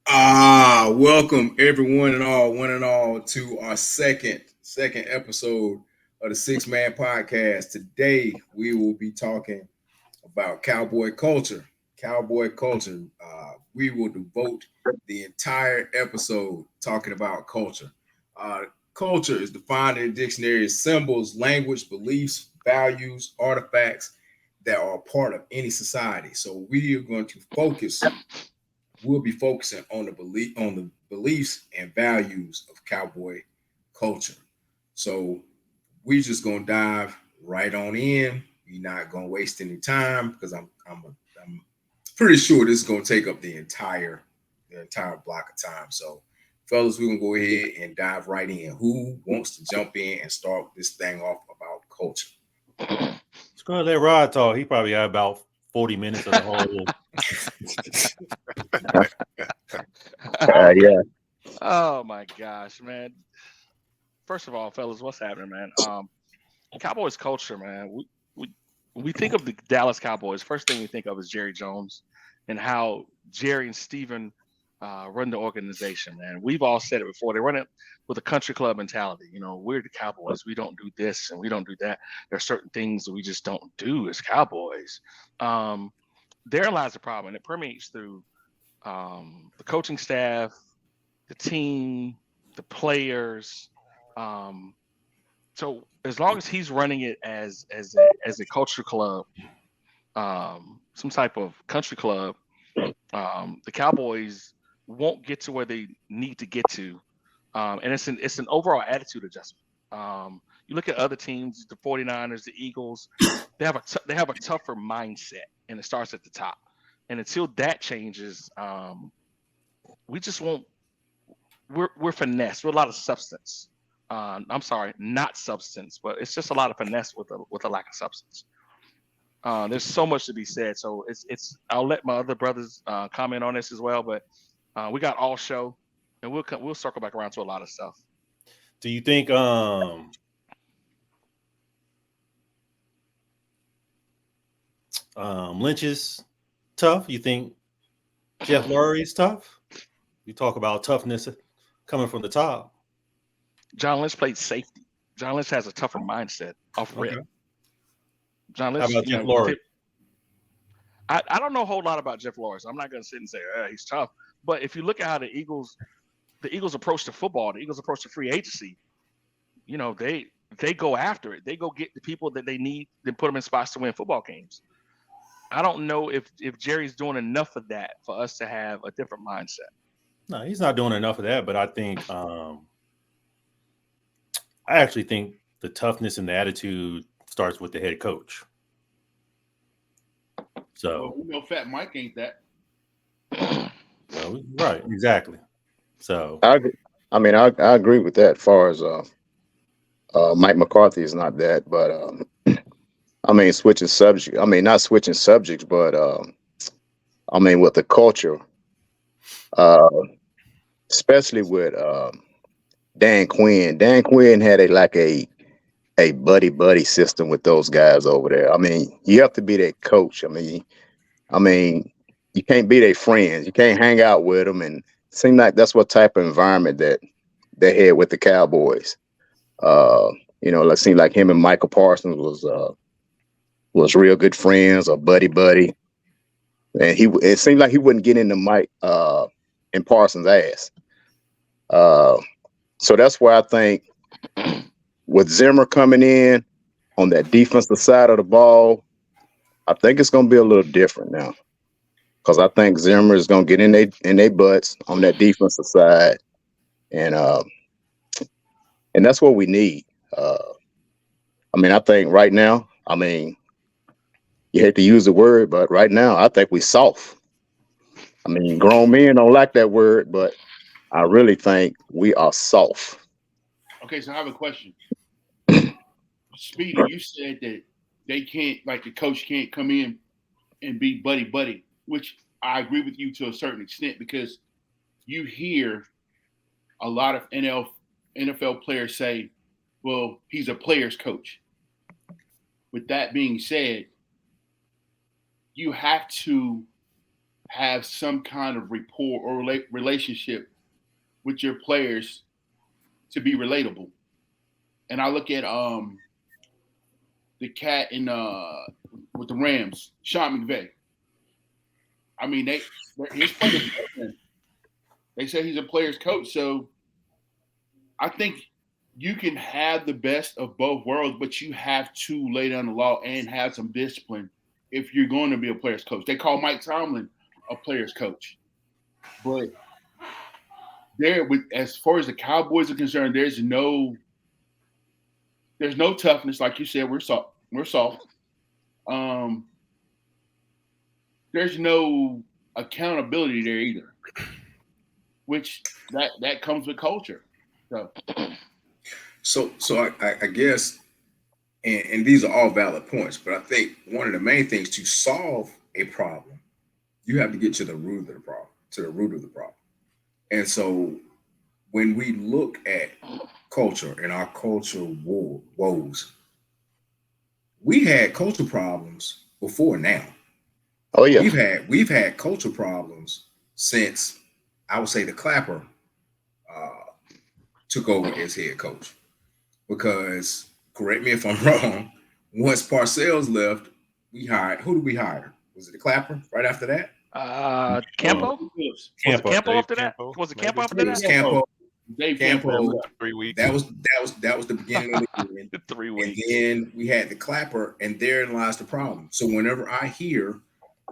Welcome everyone and all, one and all, to our second episode of the Six Man Podcast. Today we will be talking about cowboy culture. Cowboy culture. We will devote the entire episode talking about culture. Uh, Culture is defined in the dictionary as symbols, language, beliefs, values, artifacts that are a part of any society. So we are going to focus we'll be focusing on the beliefs and values of cowboy culture. So we're just gonna dive right on in. We're not gonna waste any time because I'm pretty sure this is gonna take up the entire block of time. So fellas, we're gonna go ahead and dive right in. Who wants to jump in and start this thing off about culture? Let's go ahead and let Rod talk. He probably got about 40 minutes of the whole. Yeah. Oh my gosh, man. First of all, fellas, what's happening, man? Cowboys culture, man. We when we think of the Dallas Cowboys, first thing we think of is Jerry Jones and how Jerry and Steven run the organization, man. We've all said it before. They run it with a country club mentality. You know, we're the Cowboys. We don't do this and we don't do that. There are certain things that we just don't do as Cowboys. Um, Therein lies the problem, and it permeates through the coaching staff, the team, the players. Um, so as long as he's running it as a culture club, some type of country club, the Cowboys won't get to where they need to get to, and it's an overall attitude adjustment. You look at other teams, the 49ers, the Eagles, they have a tougher mindset, and it starts at the top. And until that changes, we just won't we're finesse. We're a lot of substance. I'm sorry, not substance, but it's just a lot of finesse with a lack of substance. There's so much to be said. So it's. I'll let my other brothers comment on this as well, but we got all show, and we'll circle back around to a lot of stuff. Do you think Lynch is tough? You think Jeff Lurie is tough? You talk about toughness coming from the top. John Lynch played safety. John Lynch has a tougher mindset off rip. Okay. John How Lynch, about Jeff Lurie? I don't know a whole lot about Jeff Lawrence. I'm not going to sit and say he's tough. But if you look at how the Eagles approach the football, the Eagles approach the free agency. You know, they go after it. They go get the people that they need, then put them in spots to win football games. I don't know if Jerry's doing enough of that for us to have a different mindset. No, he's not doing enough of that. But I think I actually think the toughness and the attitude starts with the head coach. So, we know Fat Mike ain't that. well, right, exactly. So, I agree with that. As far as Mike McCarthy is not that, but switching subject. Not switching subjects, but with the culture, uh, especially with Dan Quinn. Dan Quinn had a buddy system with those guys over there. You have to be that coach. I mean, you can't be their friends. You can't hang out with them, and it seemed like that's what type of environment that they had with the Cowboys. It seemed like him and Michael Parsons was real good friends or buddy, and it seemed like he wouldn't get into Mike and Parsons' ass. So that's why I think with Zimmer coming in on that defensive side of the ball, I think it's going to be a little different now. Because I think Zimmer is going to get in their butts on that defensive side, and that's what we need. I think right now, you hate to use the word, but right now I think we soft. Grown men don't like that word, but I really think we are soft. Okay, so I have a question. Speedy, you said that they can't, like the coach can't come in and be buddy, which I agree with you to a certain extent because you hear a lot of NFL players say, well, he's a player's coach. With that being said, you have to have some kind of rapport or relationship with your players to be relatable. And I look at the cat in with the Rams, Sean McVay. I mean, his players. They say he's a player's coach, so I think you can have the best of both worlds, but you have to lay down the law and have some discipline if you're going to be a player's coach. They call Mike Tomlin a player's coach, but as far as the Cowboys are concerned, there's no toughness, like you said. We're soft. We're soft. There's no accountability there either, which that comes with culture. So I guess, and these are all valid points, but I think one of the main things to solve a problem, you have to get to the root of the problem, And so when we look at culture and our cultural woes, we had culture problems before now. Oh yeah. We've had culture problems since, I would say, the Clapper took over as head coach. Because, correct me if I'm wrong, once Parcells left, who did we hire? Was it the Clapper right after that? Campo? Campo after that? Was it Campo after that? It was Campo. Dave Campo. 3 weeks. That was the beginning of the year. 3 weeks. And then we had the Clapper, and therein lies the problem. So whenever I hear,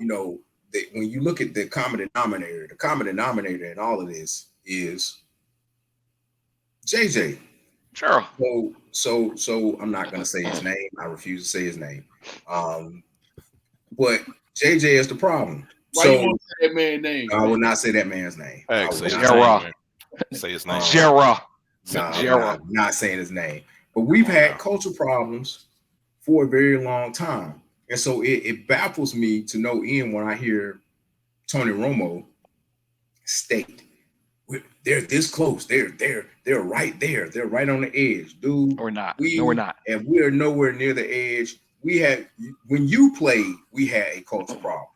that when you look at the common denominator in all of this is JJ. Sure. So I'm not gonna say his name. I refuse to say his name. But JJ is the problem. Why you won't say that man's name? I will not say that man's name. Hey, Say his name. Jera. I'm not saying his name. But we've had culture problems for a very long time. And so it baffles me to no end when I hear Tony Romo state, they're this close. They're right there. They're right on the edge, dude. We're not. No, we're not. And we're nowhere near the edge. When you played, we had a culture problem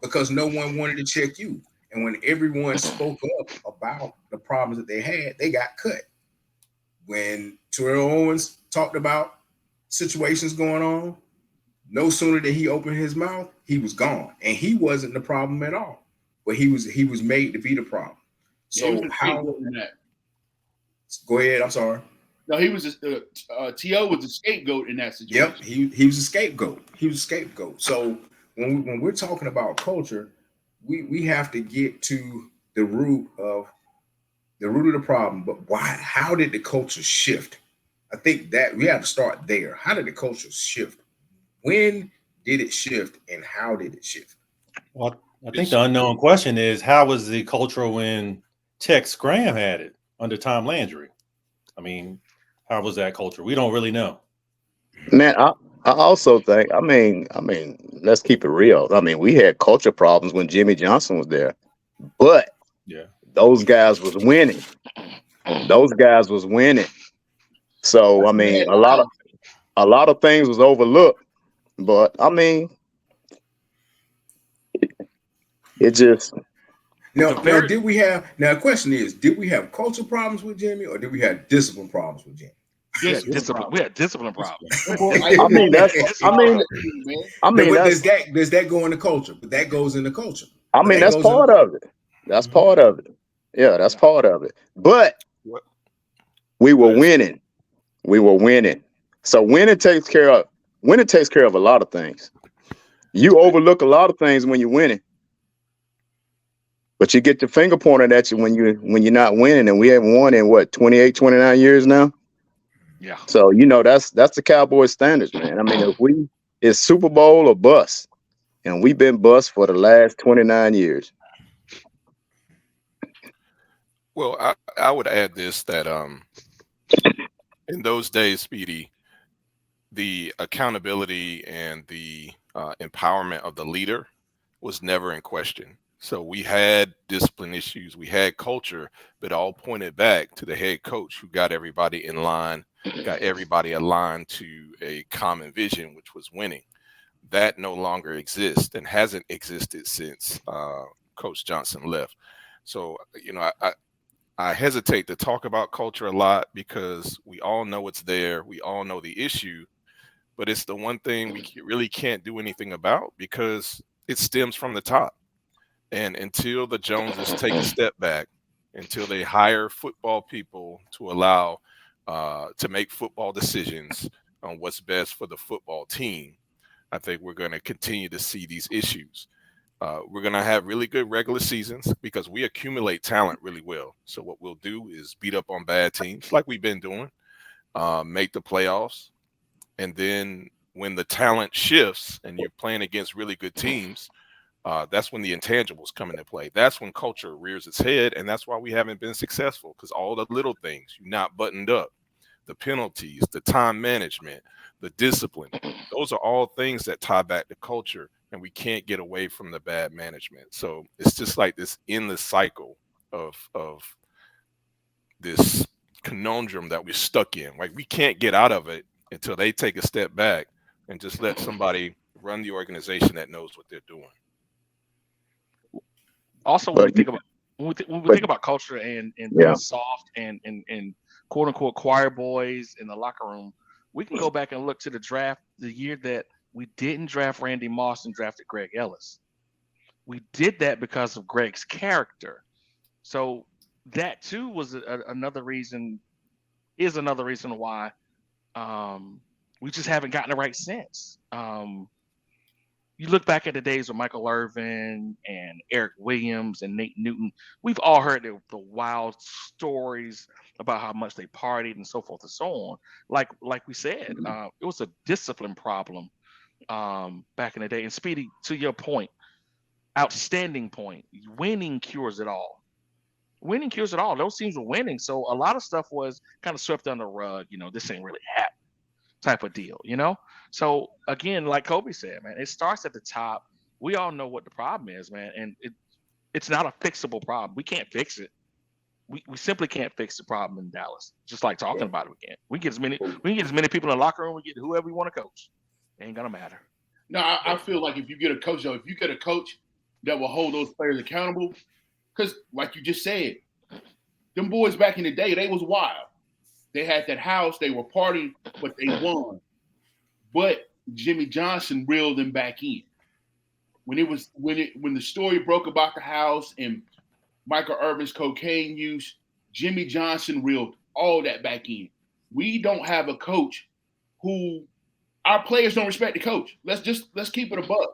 because no one wanted to check you. And when everyone spoke up about the problems that they had, they got cut. When Terrell Owens talked about situations going on, no sooner than he opened his mouth, he was gone. And he wasn't the problem at all. But he was made to be the problem. So how? Go ahead. I'm sorry. No, he was T.O. was a scapegoat in that situation. Yep, he was a scapegoat. So when we're talking about culture, we have to get to the root of the problem. But why? How did the culture shift? I think that we have to start there. How did the culture shift? When did it shift, and how did it shift? Well, I think the unknown question is, how was the culture when Tex Graham had it under Tom Landry? I mean, how was that culture? We don't really know. Man, I also think, I mean, let's keep it real. I mean, we had culture problems when Jimmy Johnson was there, but yeah, those guys was winning. So I mean, a lot of things was overlooked, but I mean, it just. Now, the question is, did we have culture problems with Jimmy, or did we have discipline problems with Jimmy? We had discipline problems. Does that go into culture? But that goes into culture. I mean, that's part of it. That's part of it. Yeah, that's part of it. But we were winning. So winning takes care of a lot of things. You overlook a lot of things when you're winning. But you get your finger pointed at you when you're not winning, and we haven't won in 28, 29 years now. Yeah. So that's the Cowboys standards, man. I mean, it's Super Bowl or bust, and we've been bust for the last 29 years. Well, I would add this, that in those days, Speedy, the accountability and the empowerment of the leader was never in question. So we had discipline issues, we had culture, but all pointed back to the head coach who got everybody in line, got everybody aligned to a common vision, which was winning. that no longer exists and hasn't existed since Coach Johnson left. So, I hesitate to talk about culture a lot because we all know it's there. We all know the issue, but it's the one thing we really can't do anything about because it stems from the top. And until the Joneses take a step back, until they hire football people to allow to make football decisions on what's best for the football team, I think we're going to continue to see these issues. We're going to have really good regular seasons because we accumulate talent really well. So what we'll do is beat up on bad teams like we've been doing, make the playoffs. And then when the talent shifts and you're playing against really good teams, that's when the intangibles come into play. That's when culture rears its head. And that's why we haven't been successful, because all the little things, you're not buttoned up, the penalties, the time management, the discipline, those are all things that tie back to culture. And we can't get away from the bad management. So it's just like this endless cycle of this conundrum that we're stuck in. Like, we can't get out of it until they take a step back and just let somebody run the organization that knows what they're doing. Also, when we think about culture and being soft and quote unquote choir boys in the locker room, we can go back and look to the draft the year that we didn't draft Randy Moss and drafted Greg Ellis. We did that because of Greg's character. So that too was another reason why we just haven't gotten the right sense. You look back at the days of Michael Irvin and Eric Williams and Nate Newton. We've all heard the wild stories about how much they partied and so forth and so on. Like we said, it was a discipline problem back in the day. And Speedy, to your point, outstanding point. Winning cures it all. Winning cures it all. Those teams were winning, so a lot of stuff was kind of swept under the rug. This ain't really happening, type of deal. So again, like Kobe said, man, it starts at the top. We all know what the problem is, man, and it's not a fixable problem. We can't fix it. We simply can't fix the problem in Dallas. Just like talking about it again. We can get as many people in the locker room. We get whoever we want to coach. It ain't gonna matter. No, I feel like if you get a coach that will hold those players accountable, because like you just said, them boys back in the day, they was wild. They had that house, they were partying, but they won. But Jimmy Johnson reeled them back in. When the story broke about the house and Michael Irvin's cocaine use, Jimmy Johnson reeled all that back in. We don't have a coach who our players don't respect the coach. Let's keep it above.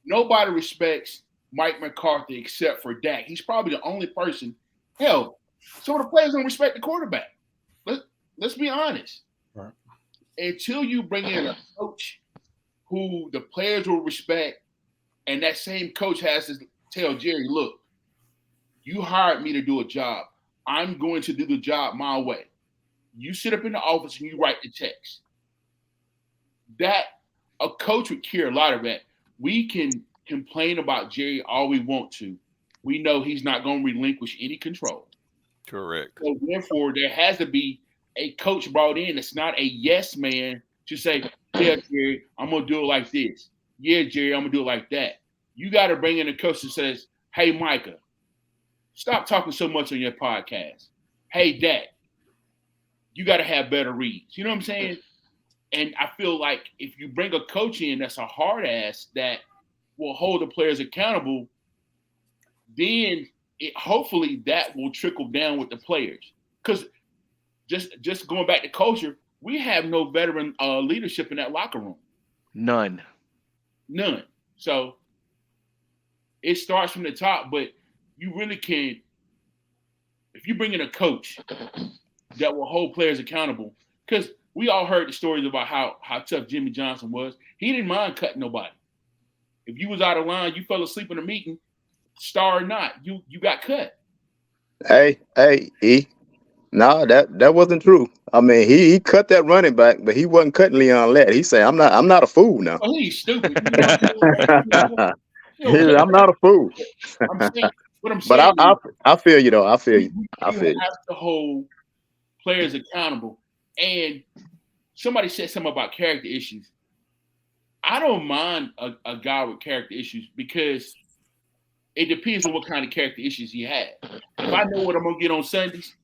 Nobody respects Mike McCarthy except for Dak. He's probably the only person. Hell, some of the players don't respect the quarterback. Let's be honest. Right. Until you bring in a coach who the players will respect, and that same coach has to tell Jerry, look, you hired me to do a job. I'm going to do the job my way. You sit up in the office and you write the checks. That a coach would care a lot of that. We can complain about Jerry all we want to. We know he's not going to relinquish any control. Correct. So therefore, there has to be a coach brought in that's not a yes man to say, yeah, Jerry, I'm going to do it like this. Yeah, Jerry, I'm going to do it like that. You got to bring in a coach that says, hey, Micah, stop talking so much on your podcast. Hey, Dak, you got to have better reads. You know what I'm saying? And I feel like if you bring a coach in that's a hard ass that will hold the players accountable, then hopefully that will trickle down with the players. Because just going back to culture, we have no veteran leadership in that locker room. None. So it starts from the top, but you really can, if you bring in a coach that will hold players accountable, because we all heard the stories about how tough Jimmy Johnson was. He didn't mind cutting nobody. If you was out of line, you fell asleep in a meeting, star or not, you got cut. Hey, no, that wasn't true. I mean, he cut that running back, but he wasn't cutting Leon Lett. He said, "I'm not a fool now." Oh, he's stupid. I'm not a fool. I'm saying, I feel you though. I feel you. You have to hold players accountable. And somebody said something about character issues. I don't mind a guy with character issues because it depends on what kind of character issues he had. If I know what I'm gonna get on Sundays,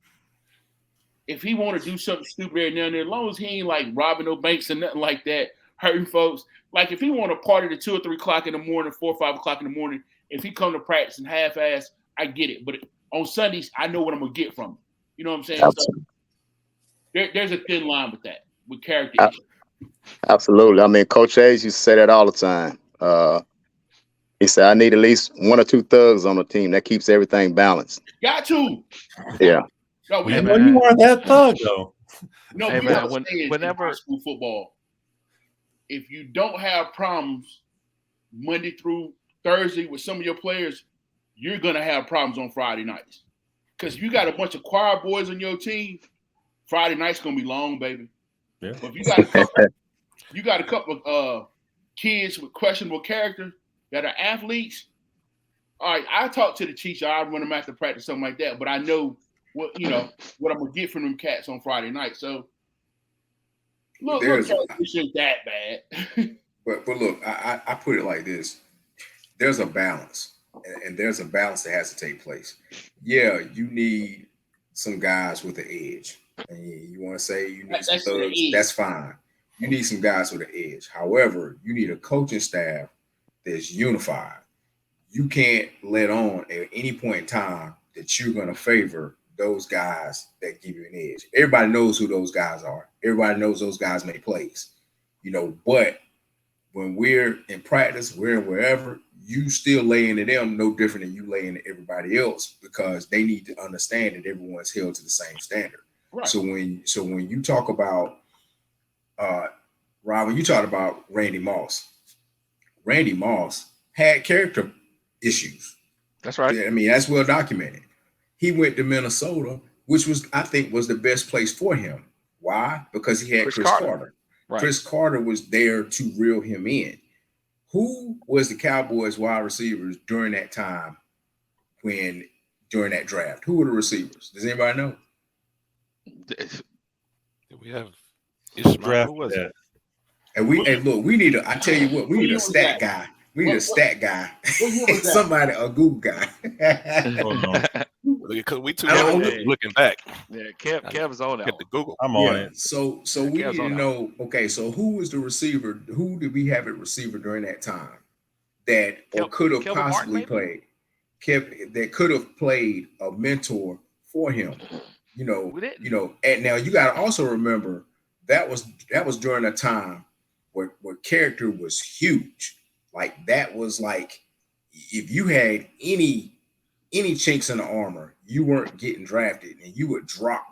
if he want to do something stupid every now and then, as long as he ain't like robbing no banks or nothing like that, hurting folks. Like if he want to party to 2 or 3 o'clock in the morning, 4 or 5 o'clock in the morning, if he come to practice and half-ass, I get it. But on Sundays, I know what I'm gonna get from him. You know what I'm saying? Absolutely. So there's a thin line with that, with character Ab- issues. Absolutely. I mean, Coach Hayes used to say that all the time. He said, I need at least 1 or 2 thugs on the team. That keeps everything balanced. Got to. Yeah. No, we Hey, have Well, you weren't that thug though. no. Hey, We man, have a saying in whenever high school football. If you don't have problems Monday through Thursday with some of your players, you're gonna have problems on Friday nights. Because if you got a bunch of choir boys on your team, Friday night's gonna be long, baby. Yeah. But if you got a couple of kids with questionable character that are athletes. All right, I talk to the teacher. I run them after practice, something like that. But I know what I'm gonna get from them cats on Friday night. So look, this ain't that bad. But look, I put it like this: there's a balance, and there's a balance that has to take place. Yeah, you need some guys with the edge, and you want to say you need some thugs. That's fine. You need some guys with an edge. However, you need a coaching staff that's unified. You can't let on at any point in time that you're going to favor those guys that give you an edge. Everybody knows who those guys are. Everybody knows those guys make plays, but when we're in practice, we're wherever, you still lay into them no different than you lay into everybody else because they need to understand that everyone's held to the same standard. Right. So when you talk about Robin, you talked about Randy Moss. Randy Moss had character issues. That's right. I mean, that's well documented. He went to Minnesota, which I think was the best place for him. Why? Because he had Chris Carter. Right. Chris Carter was there to reel him in. Who was the Cowboys wide receivers during that time during that draft? Who were the receivers? Does anybody know? We have Ishmael. Who was it? And look, we need I tell you what, we need a stat guy. We need a stat guy. Somebody, a Google guy. Because we too looking back. Yeah, Kev's on that. Get the Google. I'm on it. So we need to know. Okay, so who was the receiver? Who did we have at receiver during that time that could have possibly played? That could have played a mentor for him. And now you got to also remember that was during a time where character was huge. Like that was like if you had any chinks in the armor, you weren't getting drafted and you would drop.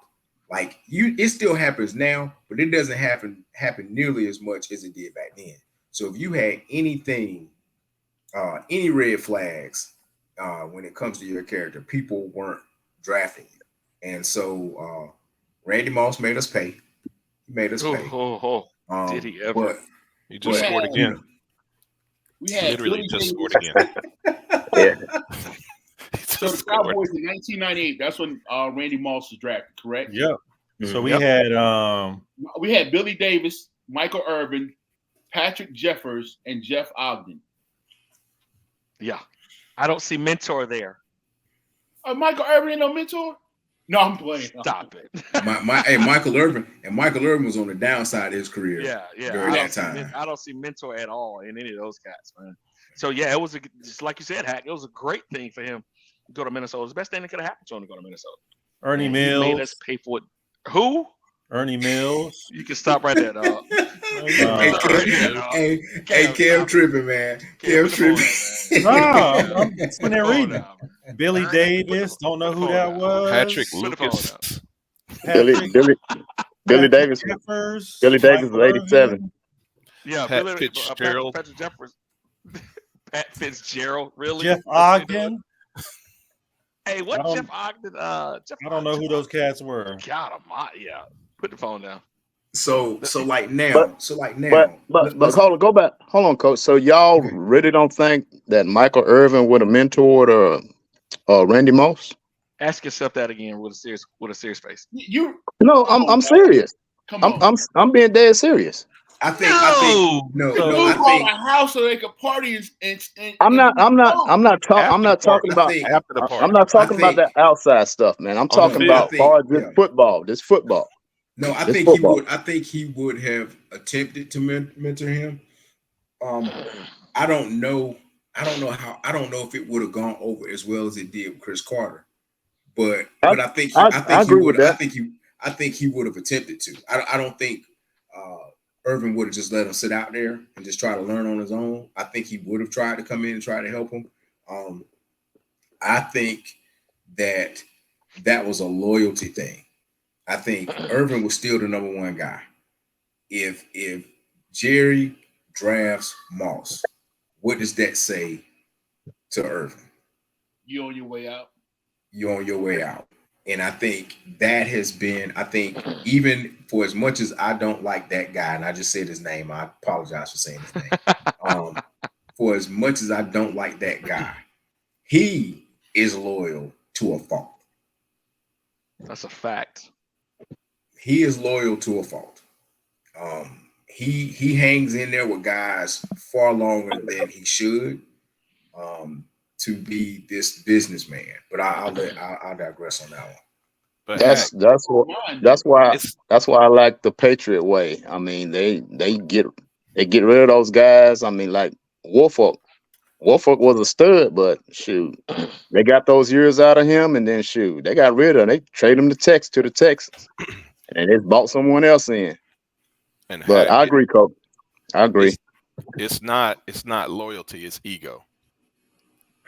Like it still happens now, but it doesn't happen nearly as much as it did back then. So if you had anything, any red flags when it comes to your character, people weren't drafting you. And so Randy Moss made us pay. He made us pay. Did he ever? He just scored again. We had literally just scored again. Yeah. So the Cowboys in 1998, that's when Randy Moss was drafted, correct? Yep. So we had Billy Davis, Michael Irvin, Patrick Jeffers, and Jeff Ogden. Yeah. I don't see mentor there. Michael Irvin ain't no mentor? No, I'm playing. Stop it. Michael Irvin was on the downside of his career. Yeah. During that time. I don't see mentor at all in any of those guys, man. So yeah, it was just like you said, Hack. It was a great thing for him to go to Minnesota. It was the best thing that could have happened to him to go to Minnesota. Ernie Mills. He made us pay for it. Who? Ernie Mills. You can stop right there, dog. Hey, Kev tripping, man. Kev tripping. I'm sitting there reading. Billy Davis. Don't know who that was. Patrick Lucas. Billy Davis. Jeffers, Billy Davis was 87. Yeah, Pat Fitzgerald. Patrick Jeffers. Pat Fitzgerald, really? Jeff Ogden. Hey, what Jeff Ogden? I don't know who those cats were. God, yeah. Put the phone down. So now. But hold on, Coach. So y'all really don't think that Michael Irvin would have mentored Randy Moss? Ask yourself that again with a serious face. I'm serious. I'm being dead serious. I think no. So- I Dude think bought a house so they could party and I'm not After the talking party. about. think After the I'm party. not talking about think that outside stuff, man. I'm On the talking no. I about field. think far as this yeah. football. This football. No, I This think he football. would. I think he would have attempted to mentor him. I don't know. I don't know how. I don't know if it would have gone over as well as it did with Chris Carter. But I, I think he. I I I think he agree with would. that. I think he would have attempted to. I don't think Irvin would have just let him sit out there and just try to learn on his own. I think he would have tried to come in and try to help him. Um, I think that that was a loyalty thing. I think Irvin was still the number one guy. If Jerry drafts Moss, what does that say to Irvin? You on your way out. You're on your way out. And I think that has been, I think, even for as much as I don't like that guy, and I just said his name, I apologize for saying his name. For as much as I don't like that guy, he is loyal to a fault. That's a fact. He is loyal to a fault. He hangs in there with guys far longer than he should to be this businessman. But I'll digress on that one. But That's Hack, it's that's why I like the Patriot way. I mean, they get rid of those guys. I mean, like Woolfolk. Woolfolk was a stud, but shoot, they got those years out of him, and then shoot, they got rid of him. They trade him to the Texans, and they bought someone else in. and But Hack, I agree, Coach. I agree. it's not loyalty, it's ego.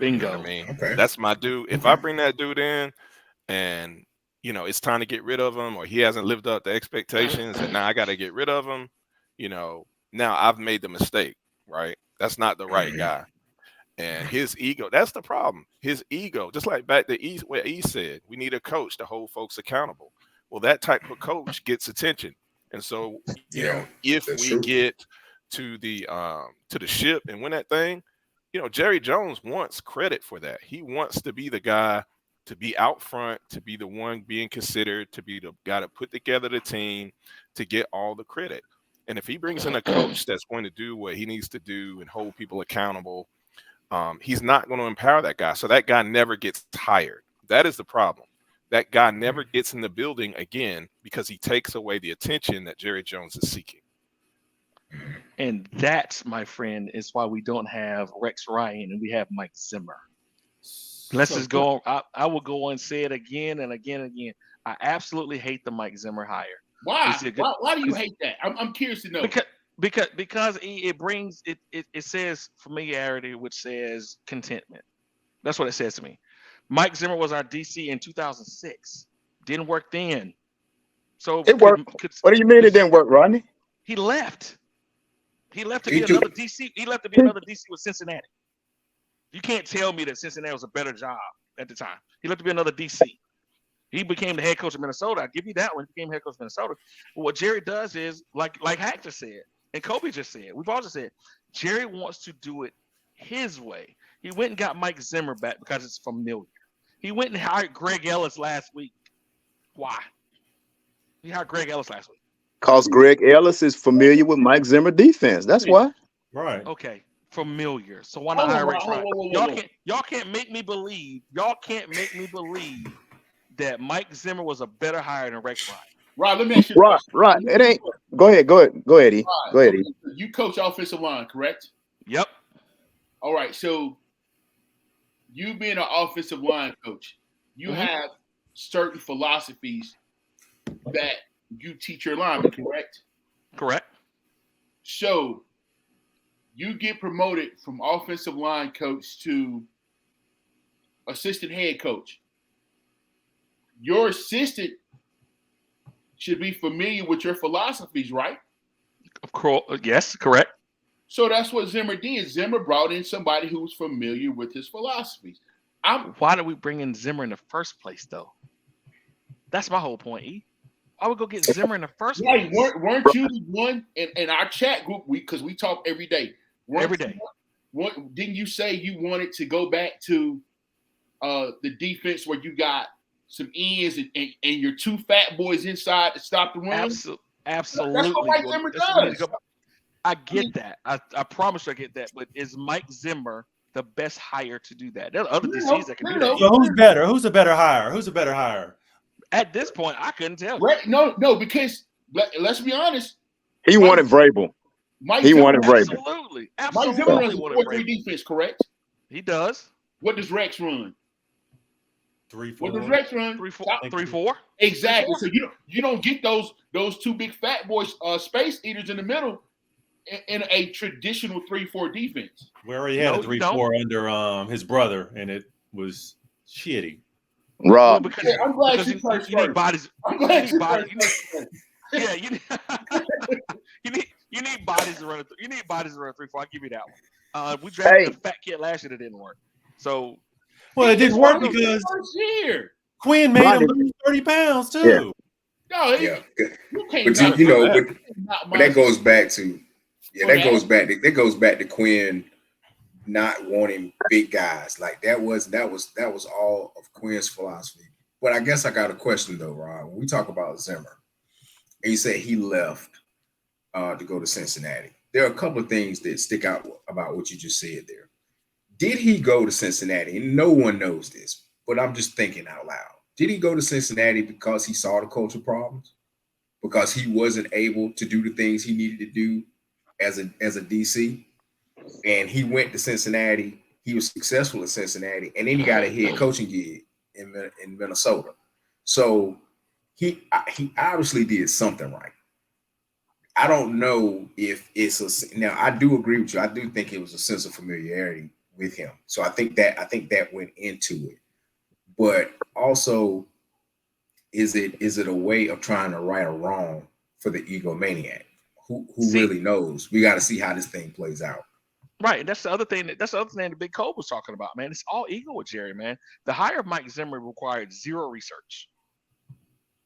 You know Bingo. what I mean? Okay. That's my dude. If I bring that dude in and it's time to get rid of him, or he hasn't lived up to expectations and now I got to get rid of him, now I've made the mistake, right? That's not the right guy. And his ego, that's the problem. His ego, just like back to East, where E said, we need a coach to hold folks accountable. Well, that type of coach gets attention. And so, Yeah, if that's we true. get to the ship and win that thing, Jerry Jones wants credit for that. He wants to be the guy to be out front, to be the one being considered, to be the guy to put together the team, to get all the credit. And if he brings in a coach that's going to do what he needs to do and hold people accountable, he's not going to empower that guy. So that guy never gets hired. That is the problem. That guy never gets in the building again because he takes away the attention that Jerry Jones is seeking. And that, my friend, is why we don't have Rex Ryan and we have Mike Zimmer. Let's just go on. I will go on and say it again and again and again. I absolutely hate the Mike Zimmer hire. Why? Why do you hate that? I'm curious to know. Because it brings it says familiarity, which says contentment. That's what it says to me. Mike Zimmer was our DC in 2006. Didn't work then. So It worked. What do you mean it didn't work, Rodney? He left. He left to He be took- another DC. He left to be another DC with Cincinnati. You can't tell me that Cincinnati was a better job at the time. He left to be another DC. He became the head coach of Minnesota. I'll give you that one. He became head coach of Minnesota. But what Jerry does is, like Hack just said, and Kobe just said, we've all just said, Jerry wants to do it his way. He went and got Mike Zimmer back because it's familiar. He went and hired Greg Ellis last week. Why? He hired Greg Ellis last week. Because Greg Ellis is familiar with Mike Zimmer defense. That's why. Right. Okay, familiar. So why not hire Rex Ryan? Y'all can't make me believe. Y'all can't make me believe that Mike Zimmer was a better hire than Rex Ryan. Rob, let me ask you. Right. It ain't. Go ahead, E. Go ahead, E. You coach offensive line, correct? Yep. All right. So you being an offensive line coach, you have certain philosophies that you teach your linemen, correct? Correct. So you get promoted from offensive line coach to assistant head coach. Your assistant should be familiar with your philosophies, right? Of course. Yes, correct. So that's what Zimmer did. Zimmer brought in somebody who was familiar with his philosophies. Why did we bring in Zimmer in the first place, though? That's my whole point, E. I would go get Zimmer in the first place. Weren't you the one in our chat group? Because we talk every day. Every day. Didn't you say you wanted to go back to the defense where you got some ends and your two fat boys inside to stop the run? Absolutely. That's what Mike Zimmer does. I get that. I promise you I get that. But is Mike Zimmer the best hire to do that? There are other DCs that can do that. So who's better? Who's a better hire? Who's a better hire? At this point, I couldn't tell you. Right? No, because let's be honest. He wanted Vrabel. He wanted Vrabel. Absolutely. Mike Zimmer runs a wanted 4-3 Vrabel. defense, correct? He does. What does Rex run? 3-4. What does Rex run? 3-4. Exactly. So you don't get those two big fat boys, space eaters in the middle in a traditional 3-4 defense. Where he had a 3-4 under his brother, and it was shitty. Rob, because I'm glad you need bodies. I'm glad you Yeah, you need bodies to run. You need bodies to run 3-4. I'll give you that one. We drafted a fat kid last year that didn't work. So, well, it didn't work because Quinn made him lose 30 pounds too. No, yeah. But you know, but that goes back to that goes back to Quinn not wanting big guys. Like that was all of Quinn's philosophy. But I guess I got a question though, Ron. When we talk about Zimmer, and you said he left to go to Cincinnati, there are a couple of things that stick out about what you just said there. Did he go to Cincinnati? And no one knows this, but I'm just thinking out loud. Did he go to Cincinnati because he saw the culture problems? Because he wasn't able to do the things he needed to do as a DC? And he went to Cincinnati. He was successful in Cincinnati, and then he got a head coaching gig in Minnesota. So he obviously did something right. I don't know if it's now. I do agree with you. I do think it was a sense of familiarity with him. So I think that went into it. But also, is it a way of trying to right a wrong for the egomaniac? Who really knows? We got to see how this thing plays out. Right. That's the other thing. That's the other thing that Big Cole was talking about, man. It's all ego with Jerry, man. The hire of Mike Zimmer required zero research.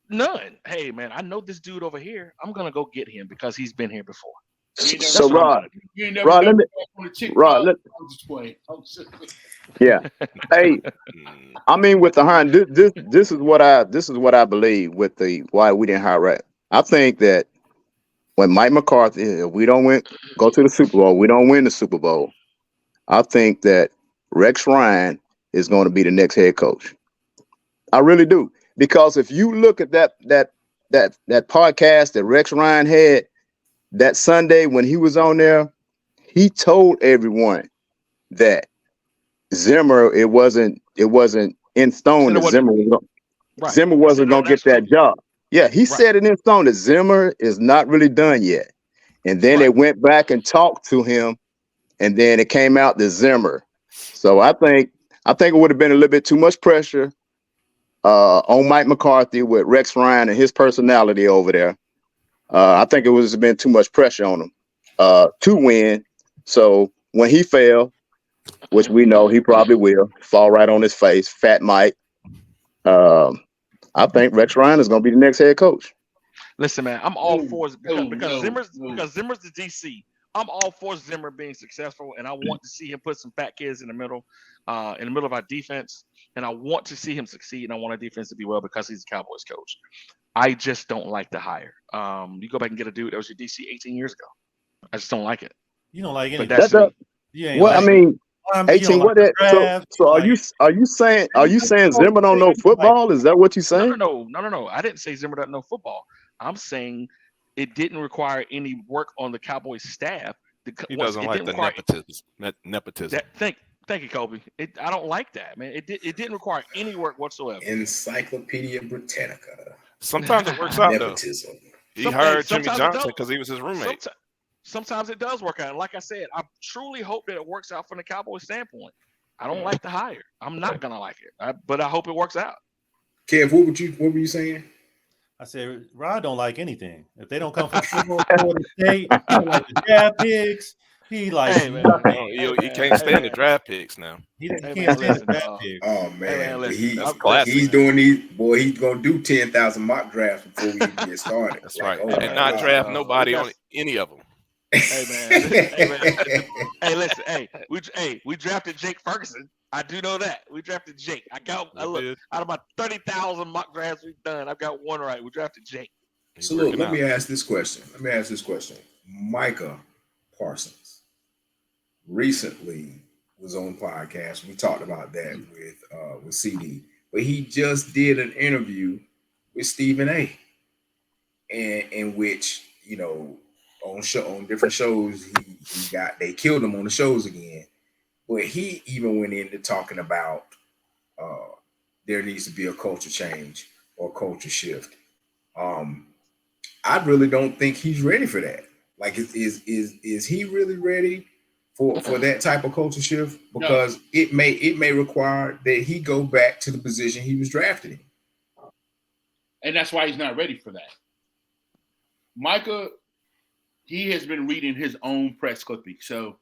None. Hey, man, I know this dude over here. I'm gonna go get him because he's been here before. So Rod, yeah. Hey, I mean, with the hiring, this is what I believe with the why we didn't hire Rex. I think that when Mike McCarthy, if we don't go to the Super Bowl, we don't win the Super Bowl. I think that Rex Ryan is going to be the next head coach. I really do, because if you look at that podcast that Rex Ryan had that Sunday when he was on there, he told everyone that Zimmer, it wasn't in stone that Zimmer wasn't going to get that job. Yeah, he said it in stone that Zimmer is not really done yet. And then they went back and talked to him, and then it came out to Zimmer. So I think it would have been a little bit too much pressure on Mike McCarthy with Rex Ryan and his personality over there. I think it would have been too much pressure on him to win. So when he fell, which we know he probably will fall right on his face, Fat Mike. I think Rex Ryan is going to be the next head coach. Listen, man, I'm all for it because Zimmer's the DC. I'm all for Zimmer being successful, and I want to see him put some fat kids in the middle of our defense, and I want to see him succeed, and I want our defense to be well because he's a Cowboys coach. I just don't like the hire. You go back and get a dude that was your DC 18 years ago. I just don't like it. You don't like anything. That's well, I mean, 18. What that? So are you saying Zimmer don't know football? Is that what you're saying? No. I didn't say Zimmer doesn't know football. I'm saying it didn't require any work on the Cowboys staff. He doesn't like the nepotism. Thank you, Kobe. I don't like that, man. It didn't require any work whatsoever. Encyclopedia Britannica. Sometimes it works out Nepotism. though. He hired Jimmy Johnson because he was his roommate. Sometimes it does work out. Like I said, I truly hope that it works out from the Cowboys standpoint. I don't like the hire. I'm not gonna like it, but I hope it works out. Kev, what were you saying? I said Rod don't like anything. If they don't come from Florida State, he don't like the draft picks. He like he can't stand the draft picks now. He can't stand the draft picks. Oh man, he's doing these. Boy, he's gonna do 10,000 mock drafts before we even get started. That's right, and not draft nobody on any of them. Hey man, hey listen, we drafted Jake Ferguson. I do know that we drafted Jake. Look, out of my 30,000 mock drafts we've done, I've got one right. We drafted Jake. So look, let me ask this question. Micah, Parsons recently was on podcast. We talked about that with CD, but he just did an interview with Stephen A. And in which on different shows they killed him on the shows again, but he even went into talking about there needs to be a culture change or culture shift. I really don't think he's ready for that. Like, is he really ready for that type of culture shift? Because it may require that he go back to the position he was drafted in. And that's why he's not ready for that. Micah, he has been reading his own press clipping. So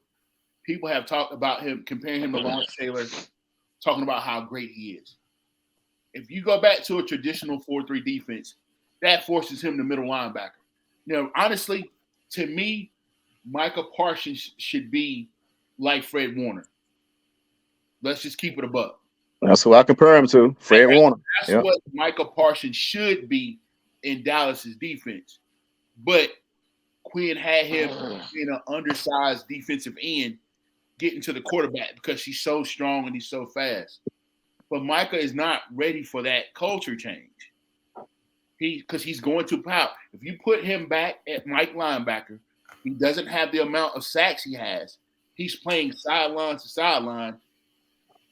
people have talked about him, comparing him to Lawrence Taylor, talking about how great he is. If you go back to a traditional 4-3 defense, that forces him to middle linebacker. Honestly, to me, Micah Parsons should be like Fred Warner. Let's just keep it a buck. That's who I compare him to, Fred Warner. That's what Micah Parsons should be in Dallas's defense. But Quinn had him in an undersized defensive end getting to the quarterback because he's so strong and he's so fast. But Micah is not ready for that culture change. Because he's going to power. If you put him back at Mike linebacker, he doesn't have the amount of sacks he has. He's playing sideline to sideline,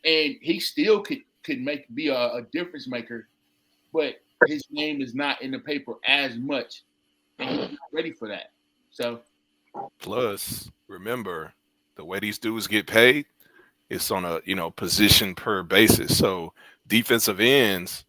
and he still could be a difference maker, but his name is not in the paper as much. And he's not ready for that. So, plus, remember, the way these dudes get paid, it's on a position per basis. So defensive ends,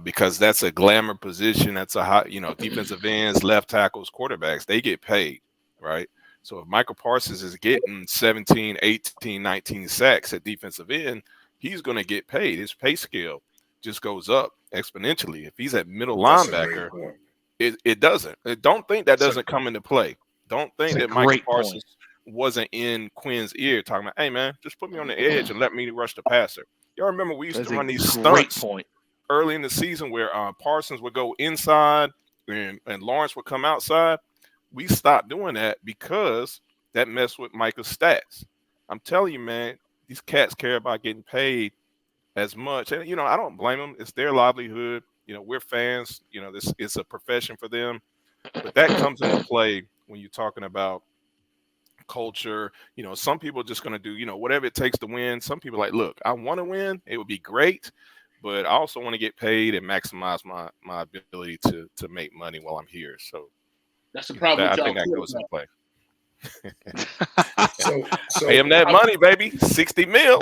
because that's a glamour position, that's a hot, defensive ends, left tackles, quarterbacks, they get paid, right? So if Michael Parsons is getting 17, 18, 19 sacks at defensive end, he's going to get paid. His pay scale just goes up exponentially. If he's at middle linebacker, it doesn't. Don't think that doesn't come into play. Don't think that Michael Parsons wasn't in Quinn's ear talking about, hey, man, just put me on the edge and let me rush the passer. Y'all remember we used to run these stunts early in the season where Parsons would go inside and Lawrence would come outside. We stopped doing that because that messed with Micah's stats. I'm telling you, man, these cats care about getting paid as much. And, I don't blame them. It's their livelihood. We're fans. This is a profession for them. But that comes into play when you're talking about culture. Some people are just going to do, whatever it takes to win. Some people are like, look, I want to win. It would be great. But I also want to get paid and maximize my ability to make money while I'm here. So that's the problem. I think that goes into play. So pay him that money, baby. 60 mil.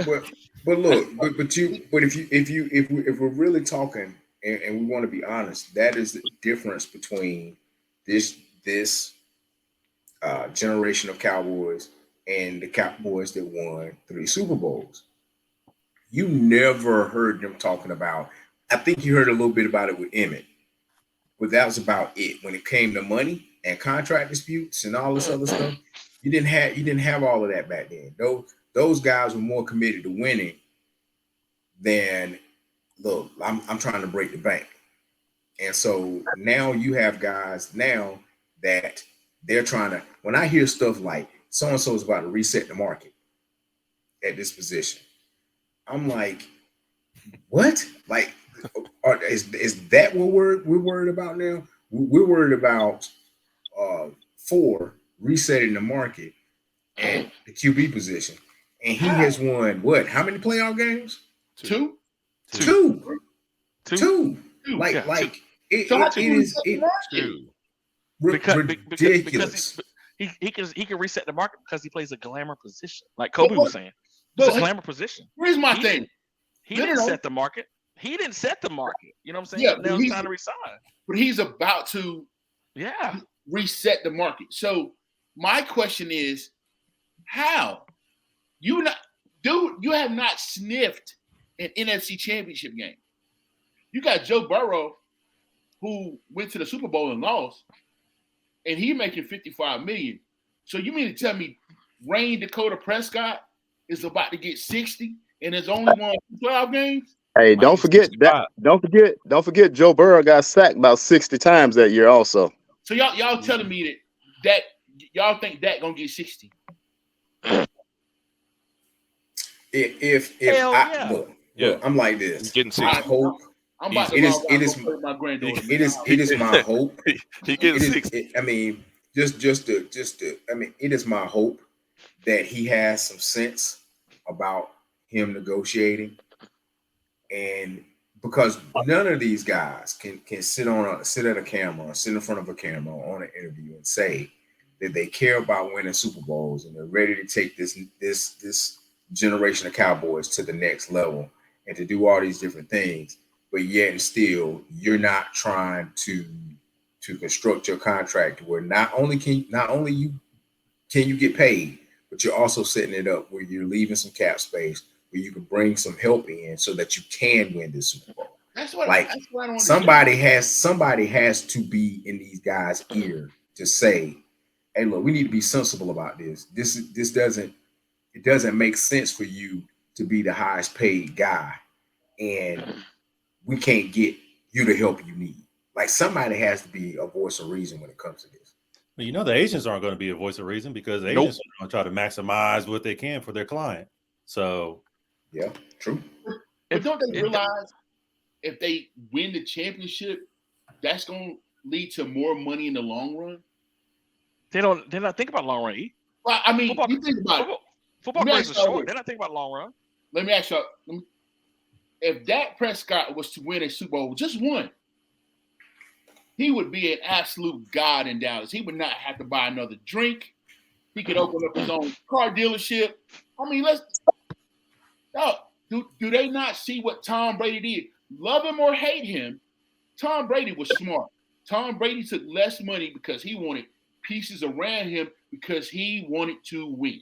But look, if we're really talking and we want to be honest, that is the difference between this generation of Cowboys and the Cowboys that won 3 Super Bowls. You never heard them talking about. I think you heard a little bit about it with Emmett, but that was about it. When it came to money and contract disputes and all this other stuff, you didn't have all of that back then. Those guys were more committed to winning than, look, I'm trying to break the bank. And so now you have guys now that they're trying to. When I hear stuff like so and so is about to reset the market at this position, I'm like, what? Like, is that what we're worried about now? We're worried about for resetting the market at the QB position, and he has won what? How many playoff games? Two. Like it is ridiculous. Because he can reset the market because he plays a glamour position, like Kobe was saying. It's a glamour position. Here's my thing. He didn't set the market. He didn't set the market. You know what I'm saying? Yeah, now he's trying to resign. But he's about to reset the market. So my question is, how? You have not sniffed an NFC championship game. You got Joe Burrow, who went to the Super Bowl and lost, and he making $55 million. So you mean to tell me Rain Dakota Prescott is about to get 60 and has only won 12 games? Hey, don't forget that. Don't forget Joe Burrow got sacked about 60 times that year also. So y'all telling me that y'all think Dak gonna get 60? If Hell I yeah. look, I'm like He's this. getting I 60. hope I'm about to it is. log out It and is. go play with my granddaughter. It is my hope. He getting It is. 60. I mean, just to. I mean, it is my hope that he has some sense about him negotiating, and because none of these guys can sit at a camera, or sit in front of a camera on an interview and say that they care about winning Super Bowls and they're ready to take this generation of Cowboys to the next level and to do all these different things, but yet and still you're not trying to construct your contract where not only can you get paid, but you're also setting it up where you're leaving some cap space where you can bring some help in so that you can win this Super Bowl. That's what Like I don't understand. somebody has to be in these guys' ear to say, "Hey, look, we need to be sensible about this. This doesn't make sense for you to be the highest paid guy, and we can't get you the help you need." Like somebody has to be a voice of reason when it comes to this. Well, the agents aren't going to be a voice of reason because the agents are going to try to maximize what they can for their client. So, yeah, true. But don't they realize if they win the championship, that's going to lead to more money in the long run? They're not thinking about long run. Well, I mean, Football- you think about it. Football careers are short. They're not thinking about long run. Let me ask you, if Dak Prescott was to win a Super Bowl, just one, he would be an absolute god in Dallas. He would not have to buy another drink. He could open up his own car dealership. I mean, do they not see what Tom Brady did? Love him or hate him, Tom Brady was smart. Tom Brady took less money because he wanted pieces around him because he wanted to win.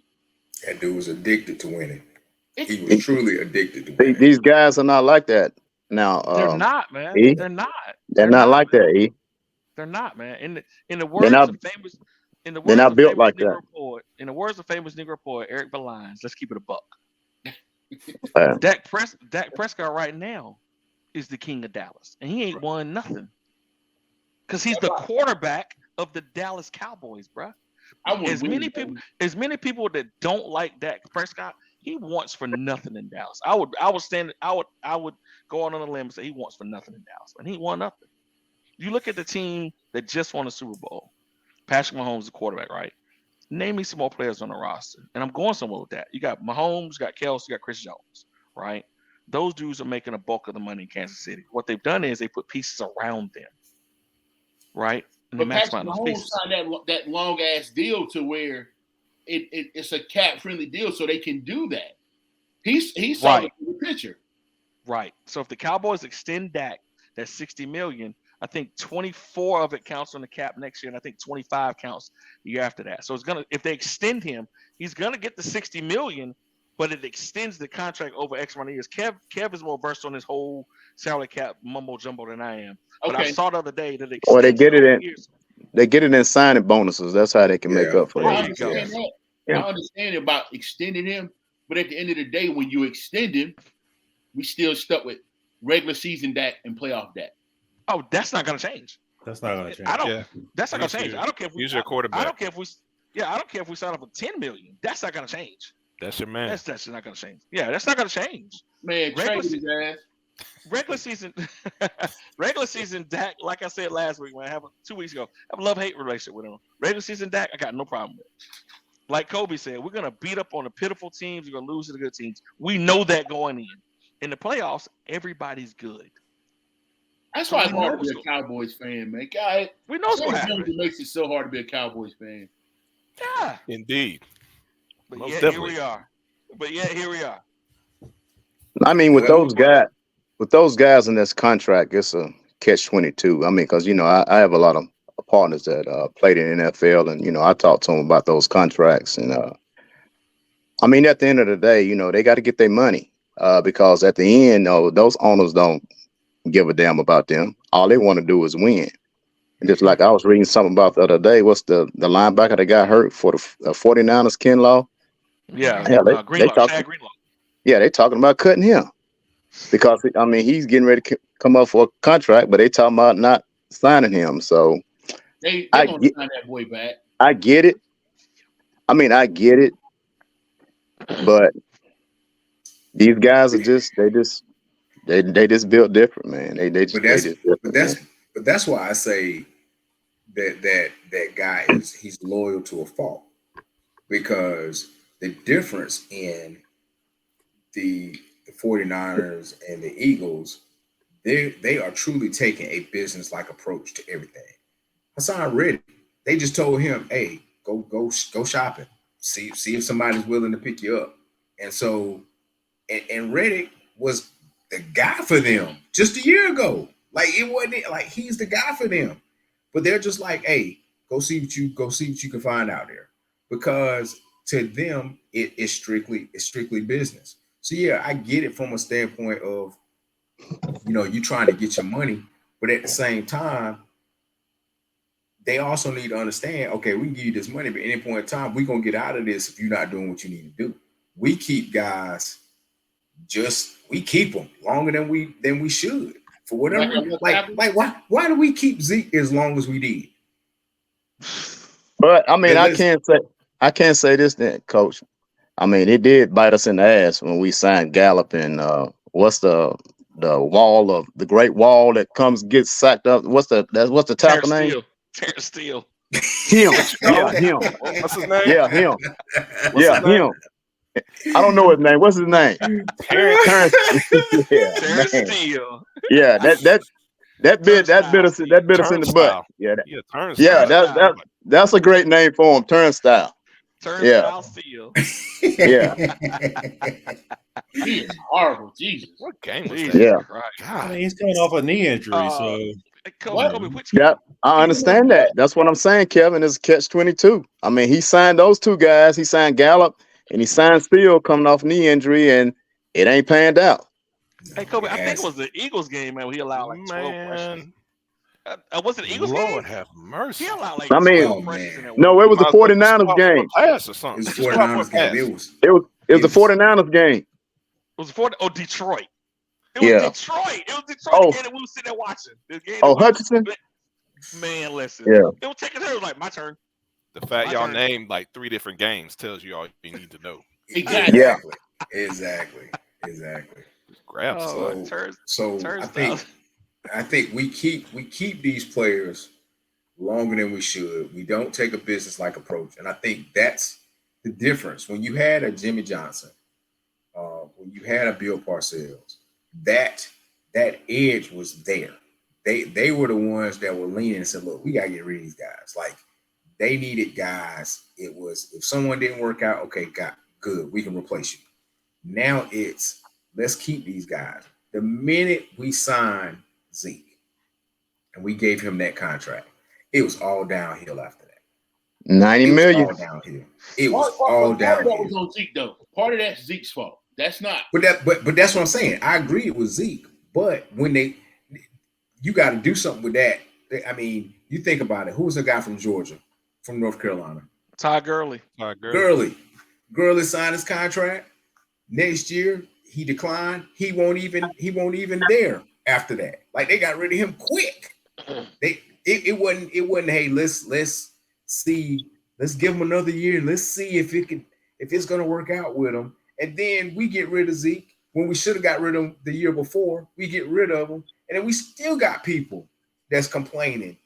That dude was addicted to winning. He was truly addicted to winning. These guys are not like that now. They're not, man. E? They're not. They're not like that. E. They're not, man. In the words of famous, in the they're words not of built famous like Negro that. poet, in the words of famous Negro poet Eric Valines, let's keep it a buck. Yeah. Dak Prescott right now is the king of Dallas, and he ain't won nothing because he's the quarterback of the Dallas Cowboys, bro. As many people that don't like Dak Prescott, he wants for nothing in Dallas. I would go out on a limb and say he wants for nothing in Dallas, and he won nothing. You look at the team that just won a Super Bowl. Patrick Mahomes is the quarterback, right? Name me some more players on the roster, and I'm going somewhere with that. You got Mahomes, you got Kelce, you got Chris Jones, right? Those dudes are making a bulk of the money in Kansas City. What they've done is they put pieces around them, right? And but Patrick Mahomes signed that long ass deal to where it's a cap friendly deal, so they can do that. He saw the picture, right? So if the Cowboys extend Dak, that's $60 million. I think 24 of it counts on the cap next year, and I think 25 counts the year after that. So if they extend him, he's gonna get the $60 million, but it extends the contract over X amount of years. Kev is more versed on this whole salary cap mumbo jumbo than I am. But I saw the other day that or they get it in years. They get it in signing bonuses. That's how they can make up for I it. understand that. Yeah. I understand about extending him, but at the end of the day, when you extend him, we still stuck with regular season Dak and playoff Dak. Oh, that's not going to change. That's not going to change. That's not going to change. I don't care if we. Use your quarterback. I don't care if we. Yeah, I don't care if we sign up for $10 million. That's not going to change. That's your man. That's not going to change. Yeah, that's not going to change. Man, regular season Dak, like I said last week, when I have 2 weeks ago, I have a love-hate relationship with him. Regular season Dak, I got no problem with. Like Kobe said, we're gonna beat up on the pitiful teams. We're gonna lose to the good teams. We know that going in. In the playoffs, everybody's good. That's why it's hard to be a Cowboys fan, man. God, we know what happens. It makes it so hard to be a Cowboys fan. Yeah, indeed. But here we are. I mean, with those guys in this contract, it's a catch-22. I mean, because I have a lot of partners that played in the NFL, and I talked to them about those contracts. And I mean, at the end of the day, they got to get their money because at the end, those owners don't give a damn about them. All they want to do is win. And just like I was reading something about the other day, what's the linebacker that got hurt for the 49ers, Kinlaw? Yeah, Greenlaw. Yeah, they talking about cutting him because I mean he's getting ready to come up for a contract, but they talking about not signing him. So they gonna sign that boy back. I get it, I mean, I get it, but these guys are they just built different, man. They But they that's just but different, that's man. but that's why I say that guy he's loyal to a fault, because the difference in the 49ers and the Eagles, they are truly taking a business like approach to everything. Hassan Reddick, they just told him, "Hey, go shopping. See if somebody's willing to pick you up." And so, and Reddick was the guy for them just a year ago. Like it wasn't like he's the guy for them, but they're just like, "Hey, go see what you can find out there," because to them it's strictly business. So yeah, I get it from a standpoint of you trying to get your money, but at the same time they also need to understand, okay, we can give you this money, but at any point in time, we're gonna get out of this if you're not doing what you need to do. We keep guys, we keep them longer than we should. For whatever why do we keep Zeke as long as we did? But I mean, Let's I can't say this then, Coach. I mean, it did bite us in the ass when we signed Gallup and what's the Great Wall that gets sacked up. What's the tackle Terrence name? Steele. Terrence Steele. Him. Yeah, Oh, him. what's his name? Yeah, him. What's Yeah, his name? him. I don't know his name. What's his name? Terrence. Terrence. Yeah, Terrence man. Steele. Yeah, that bit us in the butt. Turnstile. Yeah, Yeah, turnstile. yeah. Turnstile. That's a great name for him. Turnstile. Yeah, Turnstile Steele. yeah, He is horrible. Jesus. What game was Jesus that? yeah. Christ. I God. mean, he's coming off a knee injury, Uh, so Hey, What? Kobe, which Yeah, I understand that. That's what I'm saying, Kevin. Is catch-22. I mean, he signed those two guys. He signed Gallup and he signed Steele coming off knee injury, and it ain't panned out. Hey, Kobe, It I think it has. was the Eagles game, man, where he allowed like 12 pressures. Man, Was it the Eagles Lord game? have He mercy. allowed like I mean, 12 Oh pressures in man, that one no, it You was game. the might as well just go 49ers out for game. a pass or it something. was the Just go out for a 49ers game. pass. It was It the was 49ers game. It was Detroit. It was Yeah. Detroit. It was Detroit Oh, the game that we were sitting there watching. The game that we Hutchinson. man, listen. Yeah. It was taking turns like my turn. The fact My y'all turn. named like 3 different games tells you all you need to know. Exactly. Yeah. Exactly. Just grab somebody. So Turnstile. I think we keep these players longer than we should. We don't take a business like approach, and I think that's the difference. When you had a Jimmy Johnson, when you had a Bill Parcells, that edge was there. They were the ones that were leaning and said, "Look, we gotta get rid of these guys." Like they needed guys. It was if someone didn't work out, okay, good, we can replace you. Now it's let's keep these guys. The minute we signed Zeke and we gave him that contract, it was all downhill after that. 90 It was million. all downhill. It was Part all of that was downhill. on Zeke though. Part of that's Zeke's fault. That's not. But that's what I'm saying. I agree it was Zeke, but when you got to do something with that. I mean, you think about it. Who was the guy from Georgia, from North Carolina? Todd Gurley. All right, girl. Gurley signed his contract. Next year, he declined. He won't even there after that. Like they got rid of him quick. It wasn't. Hey, let's see. Let's give him another year. Let's see if it's gonna work out with him. And then we get rid of Zeke when we should have got rid of him the year before. We get rid of him, and then we still got people that's complaining.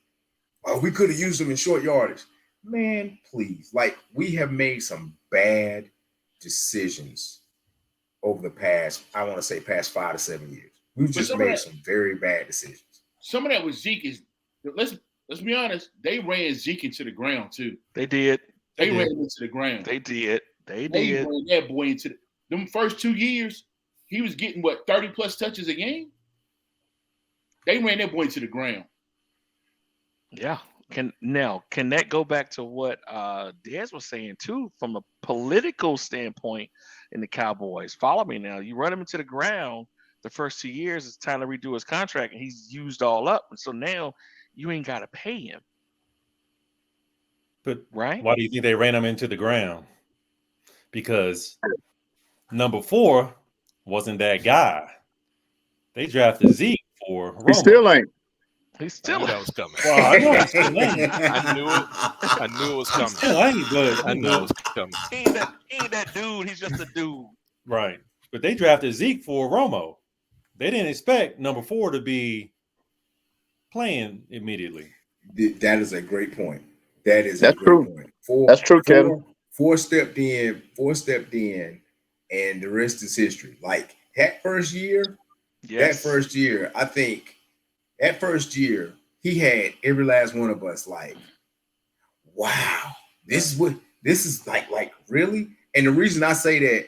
Oh, we could have used him in short yardage. Man, please. Like we have made some bad decisions over the past 5 to 7 years. We've just made some very bad decisions. Some of that with Zeke is let's be honest. They ran Zeke into the ground too. They did. They ran him into the ground. They did. They They did. ran that boy into them first 2 years. He was getting 30 plus touches a game. They ran that boy into the ground. Yeah. Can that go back to what Dez was saying too, from a political standpoint in the Cowboys? Follow me now. You run him into the ground the first 2 years, it's time to redo his contract, and he's used all up. And so now you ain't gotta pay him. but Right? why do you think they ran him into the ground? Because number 4 wasn't that guy. They drafted Zeke for He Romo. still ain't. He's I knew still. that was coming. Well, I know it's still ain't. I knew it. I knew it was coming. Still ain't, but I you knew it know, was coming. He ain't that dude. He's just a dude. right. But they drafted Zeke for Romo. They didn't expect number 4 to be playing immediately. That is a great point. That is a That's great true. point. That's true, Kevin. Four stepped in, and the rest is history. Like that first year, Yes. I think that first year, he had every last one of us like, wow, this is like really. And the reason I say that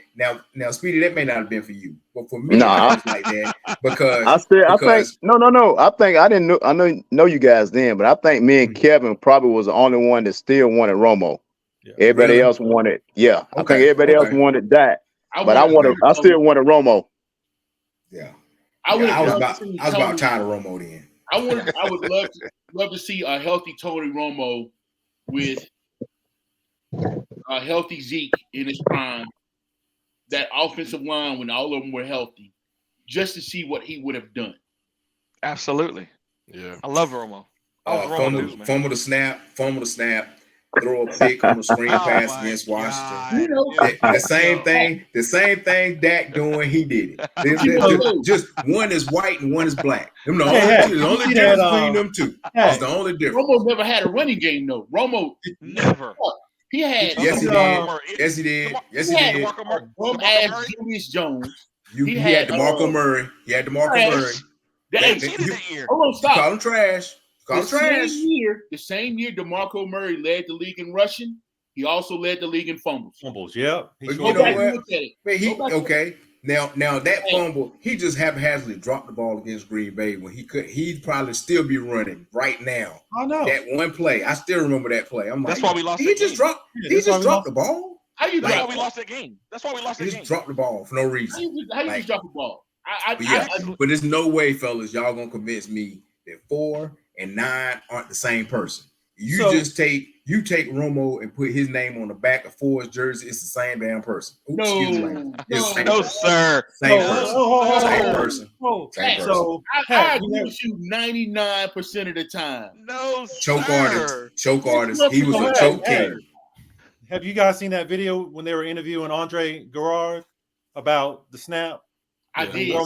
now, Speedy, that may not have been for you, but for me, No, it was like that because I think no. I think I didn't know. I know you guys then, but I think me and Kevin probably was the only one that still wanted Romo. Yeah. Everybody Really? else wanted, yeah. I Okay, think everybody else okay. wanted that, I but I still wanted Romo. Yeah. I would I was have about tired of Romo then. I would love to see a healthy Tony Romo with a healthy Zeke in his prime. That offensive line when all of them were healthy, just to see what he would have done. Absolutely. Yeah. I love Romo. I was a Romo dude, man. Fumble the snap, throw a pick on the screen pass my against Washington. God. You know, The same thing Dak doing, he did it. Just one is white and one is black. Them the only two. The only difference between them two. Is the only difference. Romo never had a running game though. Romo Never. He had Yes, he did. Yes, he did. Yes, he did. bum ass Julius Jones. He had DeMarco Murray. He had DeMarco Murray. Hey, cheated that year. hold on, stop. Call him trash. Call him trash. The same year DeMarco Murray led the league in rushing, he also led the league in fumbles. Yeah. But Go back and look at it. Man, okay. Now that fumble, he just haphazardly dropped the ball against Green Bay when he'd probably still be running right now. I know. That one play. I still remember that play. I'm like, that's why we lost. He just dropped the ball. That's why we lost that game. That's why we lost that game. He just dropped the ball for no reason. How you just drop the ball? But there's no way, fellas, y'all gonna convince me that 4 and 9 aren't the same person. You take Romo and put his name on the back of 4's jersey. It's the same damn person. No, sir. Same person. So I agree with you 99% of the time. No, choke artist. He was a choke king. Have you guys seen that video when they were interviewing Andre Garrard about the snap? I did.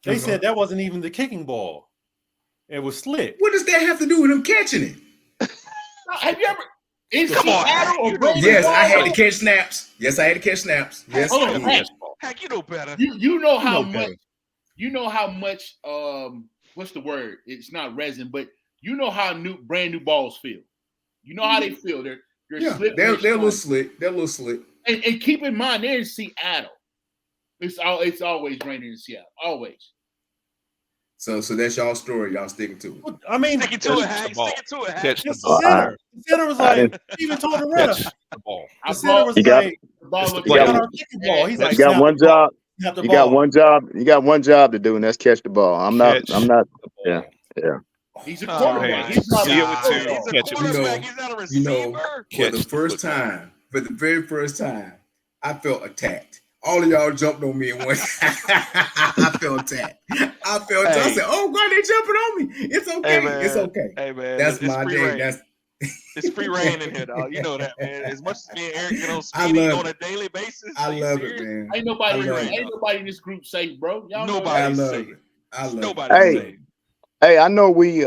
They said that wasn't even the kicking ball. It was slick. What does that have to do with him catching it? Have you ever? Yes, I had to catch snaps. Yes. Yes, Heck, you know better. You know how much. You know how much. What's the word? It's not resin, but you know how brand new balls feel. You know how they feel. They're slick. They're a little slick. And keep in mind, they're in Seattle. It's always raining in Seattle. Always. So that's y'all story. Y'all sticking to it. I mean, stick it to it, Hank. Catch the ball. ball. The center was like, even told the ref. The ball. The center was like, kicking ball. He's like, you got one job. You got one job. You got one job to do, and that's catch the ball. I'm not. Yeah. He's a quarterback. He's not He's not a receiver. For the very first time, I felt attacked. All of y'all jumped on me and went. I felt attacked. I said, "Oh God, they jumping on me. It's okay. It's okay. Hey man, that's my day. It's free reign in here, dog. You know that, man. As much as me and Eric get on Speedy on a daily basis, I love it, man. Ain't nobody in this group safe, bro. Y'all nobody's safe. I love Nobody's safe. Hey, I know we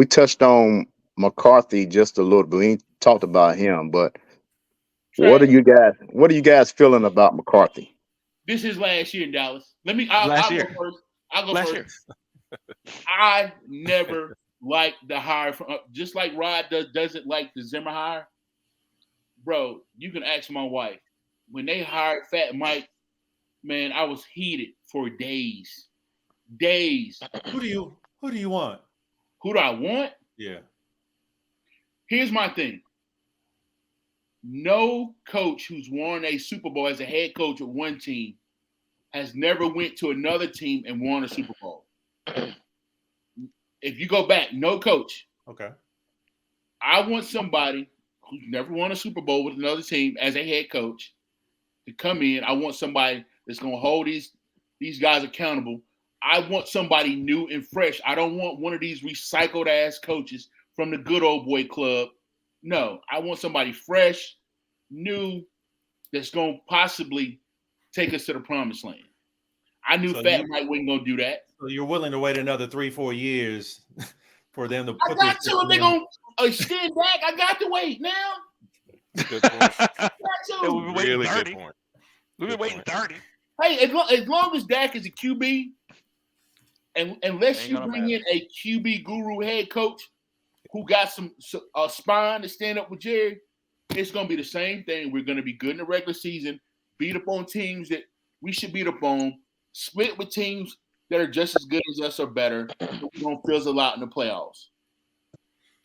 touched on McCarthy just a little bit. We ain't talked about him, but what are you guys feeling about McCarthy? This is last year in Dallas. I'll go first. I'll go first. I never liked the hire from just like Rod doesn't like the Zimmer hire. Bro, you can ask my wife. When they hired Fat Mike, man, I was heated for days. Who do you want? Who do I want? Yeah. Here's my thing. No coach who's won a Super Bowl as a head coach of one team has never went to another team and won a Super Bowl. If you go back, no coach. Okay. I want somebody who's never won a Super Bowl with another team as a head coach to come in. I want somebody that's going to hold these guys accountable I want somebody new and fresh. I don't want one of these recycled ass coaches from the good old boy club. No, I want somebody fresh, new, that's going to possibly take us to the promised land. I knew Fat Mike wasn't going to do that. So you're willing to wait another 3-4 years for them to put I got to. If they're going to extend back, I got to wait now. Good point. We've been waiting Really 30. good point. We've been waiting 30. Hey, as long as Dak is a QB, and unless you bring in a QB guru head coach who got some spine to stand up with Jerry, it's going to be the same thing. We're going to be good in the regular season, beat up on teams that we should beat up on, split with teams that are just as good as us or better. We're going to fizzle out in the playoffs.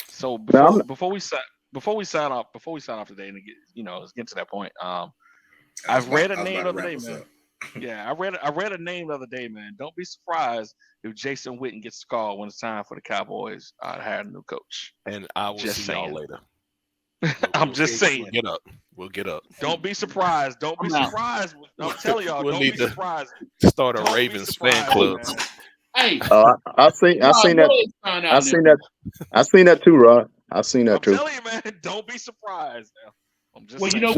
So before we sign off today, and let's get to that point. I've read a name the other day, man. Yeah, I read a name the other day, man. Don't be surprised if Jason Witten gets called when it's time for the Cowboys to hire a new coach. And I will see y'all later. I'm just saying. We'll get up. Don't be surprised. Don't be surprised. I'm telling y'all, don't be surprised. Start a Ravens fan club. Man. Hey, I seen that too, Rod. I seen that too. I'm telling you, man. Don't be surprised. Now. I'm just saying.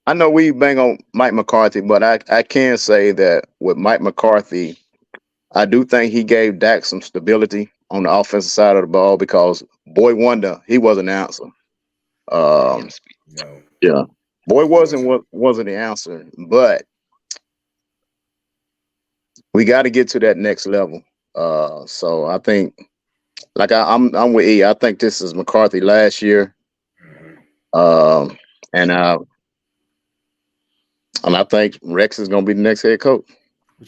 I know we bang on Mike McCarthy, but I can say that with Mike McCarthy, I do think he gave Dak some stability on the offensive side of the ball because Boy Wonder, he wasn't the answer. Yeah, Boy wasn't the answer, but we got to get to that next level. So I think, like I'm with E. I think this is McCarthy last year, and I think Rex is going to be the next head coach.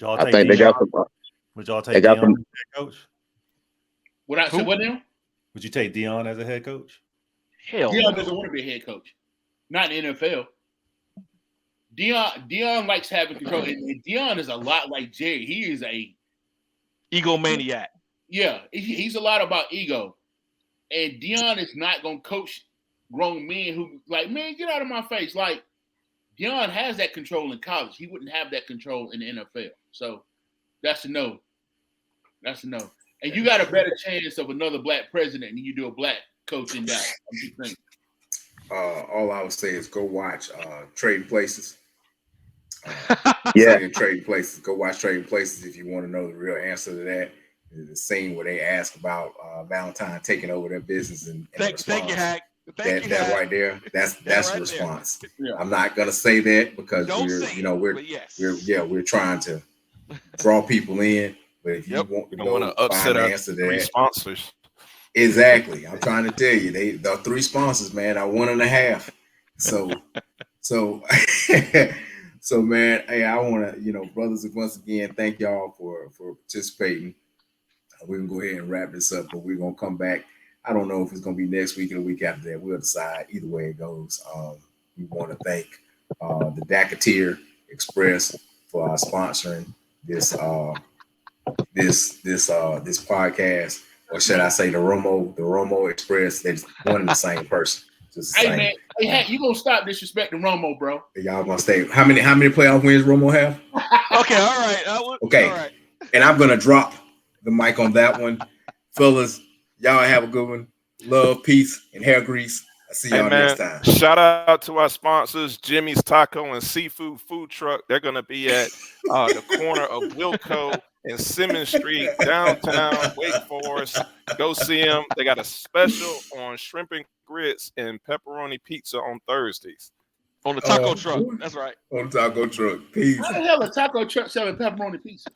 I think they got some. Would y'all take Dion as head coach? What now? Would you take Dion as a head coach? Hell, Dion doesn't want to be a head coach. Not in the NFL. Dion likes having control. And Dion is a lot like Jerry. He is a egomaniac. Yeah, he's a lot about ego. And Dion is not going to coach grown men who like, man, get out of my face. Like, Dion has that control in college. He wouldn't have that control in the NFL. So that's a no. That's a no. And you got a better chance of another black president than you do a black coach in Dallas. I'm just saying. All I would say is go watch Trading Places. Trading Places. Go watch Trading Places if you want to know the real answer to that. The scene where they ask about Valentine taking over their business and thank you, Hack. That right there, that's the response. Yeah. I'm not gonna say that because we're trying to draw people in. But if you want to go upset our three sponsors, exactly. I'm trying to tell you, the three sponsors, man, are 1.5. So man, hey, I want to, brothers, once again, thank y'all for participating. We're gonna go ahead and wrap this up, but we're gonna come back. I don't know if it's going to be next week or the week after that. We'll decide either way it goes. We want to thank the Dacateer Express for sponsoring this podcast, or should I say the Romo Express? They're one and the same person. Man, hey, you gonna stop disrespecting Romo, bro? Y'all gonna stay? How many playoff wins Romo have? Okay, all right. Okay, all right. And I'm gonna drop the mic on that one, fellas. Y'all have a good one. Love, peace, and hair grease. I'll see y'all next time. Shout out to our sponsors, Jimmy's Taco and Seafood Food Truck. They're going to be at the corner of Wilco and Simmons Street, downtown Wake Forest. Go see them. They got a special on shrimp and grits and pepperoni pizza on Thursdays. On the taco truck. That's right. On the taco truck. Peace. How the hell a taco truck selling pepperoni pizza?